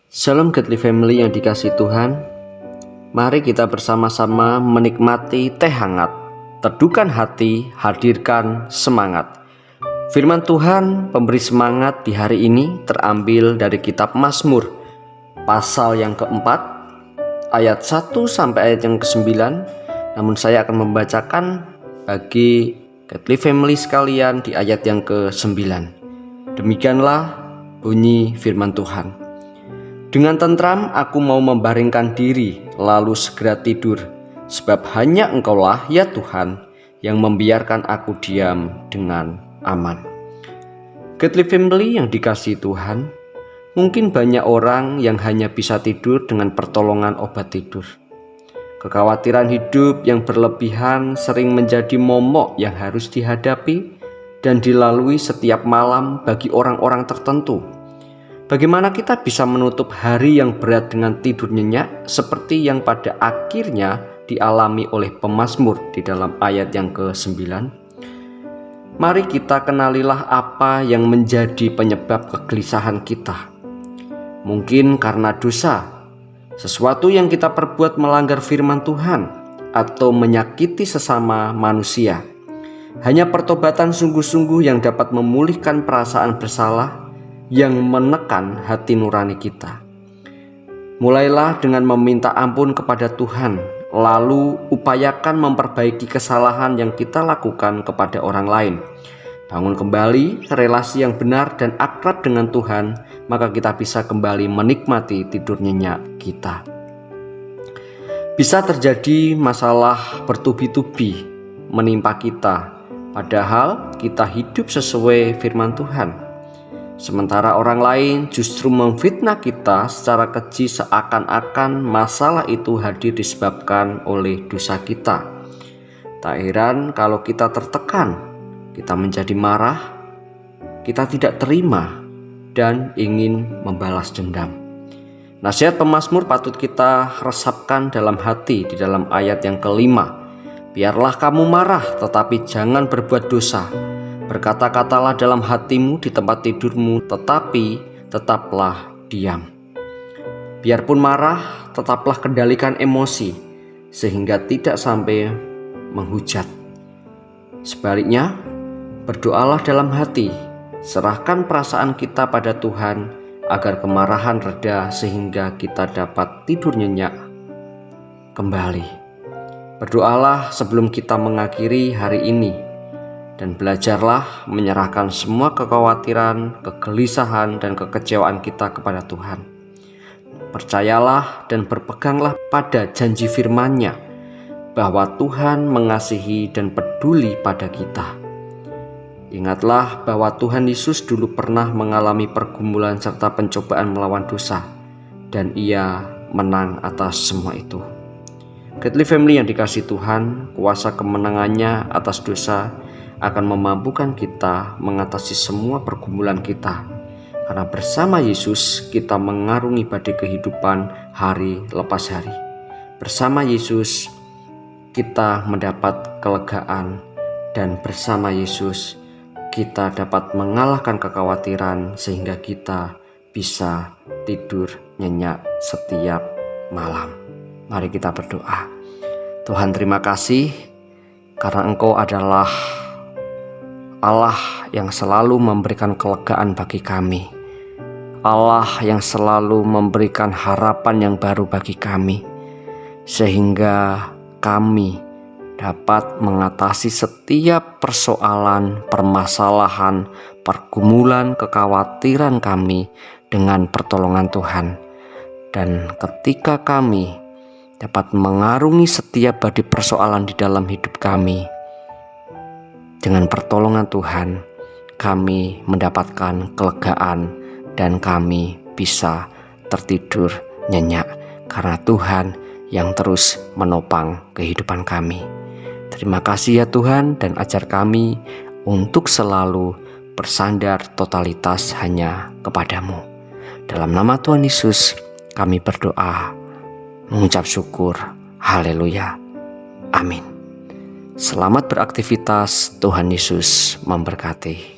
Shalom Godly Family yang dikasihi Tuhan. Mari kita bersama-sama menikmati teh hangat. Teduhkan hati, hadirkan semangat. Firman Tuhan pemberi semangat di hari ini terambil dari kitab Mazmur pasal yang keempat ayat 1 sampai ayat yang ke-9. Namun saya akan membacakan bagi Godly Family sekalian di ayat yang ke-9. Demikianlah bunyi firman Tuhan. Dengan tentram aku mau membaringkan diri, lalu segera tidur, sebab hanya Engkaulah ya Tuhan yang membiarkan aku diam dengan aman. Godly Family yang dikasihi Tuhan, mungkin banyak orang yang hanya bisa tidur dengan pertolongan obat tidur. Kekhawatiran hidup yang berlebihan sering menjadi momok yang harus dihadapi dan dilalui setiap malam bagi orang-orang tertentu. Bagaimana kita bisa menutup hari yang berat dengan tidur nyenyak seperti yang pada akhirnya dialami oleh pemazmur di dalam ayat yang ke-9? Mari kita kenalilah apa yang menjadi penyebab kegelisahan kita. Mungkin karena dosa, sesuatu yang kita perbuat melanggar firman Tuhan, atau menyakiti sesama manusia. Hanya pertobatan sungguh-sungguh yang dapat memulihkan perasaan bersalah yang menekan hati nurani kita. Mulailah dengan meminta ampun kepada Tuhan, lalu upayakan memperbaiki kesalahan yang kita lakukan kepada orang lain. Bangun kembali relasi yang benar dan akrab dengan Tuhan, maka kita bisa kembali menikmati tidur nyenyak kita. Bisa terjadi masalah bertubi-tubi menimpa kita, padahal kita hidup sesuai firman Tuhan. Sementara orang lain justru memfitnah kita secara keji seakan-akan masalah itu hadir disebabkan oleh dosa kita. Tak heran kalau kita tertekan, kita menjadi marah, kita tidak terima dan ingin membalas dendam. Nasihat pemazmur patut kita resapkan dalam hati di dalam ayat yang ke-5. Biarlah kamu marah tetapi jangan berbuat dosa. Berkata-katalah dalam hatimu di tempat tidurmu, tetapi tetaplah diam. Biarpun marah, tetaplah kendalikan emosi, sehingga tidak sampai menghujat. Sebaliknya, berdoalah dalam hati, serahkan perasaan kita pada Tuhan, agar kemarahan reda sehingga kita dapat tidur nyenyak kembali. Berdoalah sebelum kita mengakhiri hari ini, dan belajarlah menyerahkan semua kekhawatiran, kegelisahan, dan kekecewaan kita kepada Tuhan. Percayalah dan berpeganglah pada janji firman-Nya bahwa Tuhan mengasihi dan peduli pada kita. Ingatlah bahwa Tuhan Yesus dulu pernah mengalami pergumulan serta pencobaan melawan dosa, dan Ia menang atas semua itu. Godly Family yang dikasihi Tuhan, kuasa kemenangannya atas dosa akan memampukan kita mengatasi semua pergumulan kita, karena bersama Yesus kita mengarungi badai kehidupan hari lepas hari. Bersama Yesus kita mendapat kelegaan, dan bersama Yesus kita dapat mengalahkan kekhawatiran sehingga kita bisa tidur nyenyak setiap malam. Mari kita berdoa. Tuhan, terima kasih karena Engkau adalah Allah yang selalu memberikan kelegaan bagi kami. Allah yang selalu memberikan harapan yang baru bagi kami, sehingga kami dapat mengatasi setiap persoalan, permasalahan, pergumulan, kekhawatiran kami dengan pertolongan Tuhan. Dan ketika kami dapat mengarungi setiap badai persoalan di dalam hidup kami, dengan pertolongan Tuhan, kami mendapatkan kelegaan dan kami bisa tertidur nyenyak karena Tuhan yang terus menopang kehidupan kami. Terima kasih ya Tuhan, dan ajar kami untuk selalu bersandar totalitas hanya kepadamu. Dalam nama Tuhan Yesus kami berdoa, mengucap syukur. Haleluya. Amin. Selamat beraktivitas, Tuhan Yesus memberkati.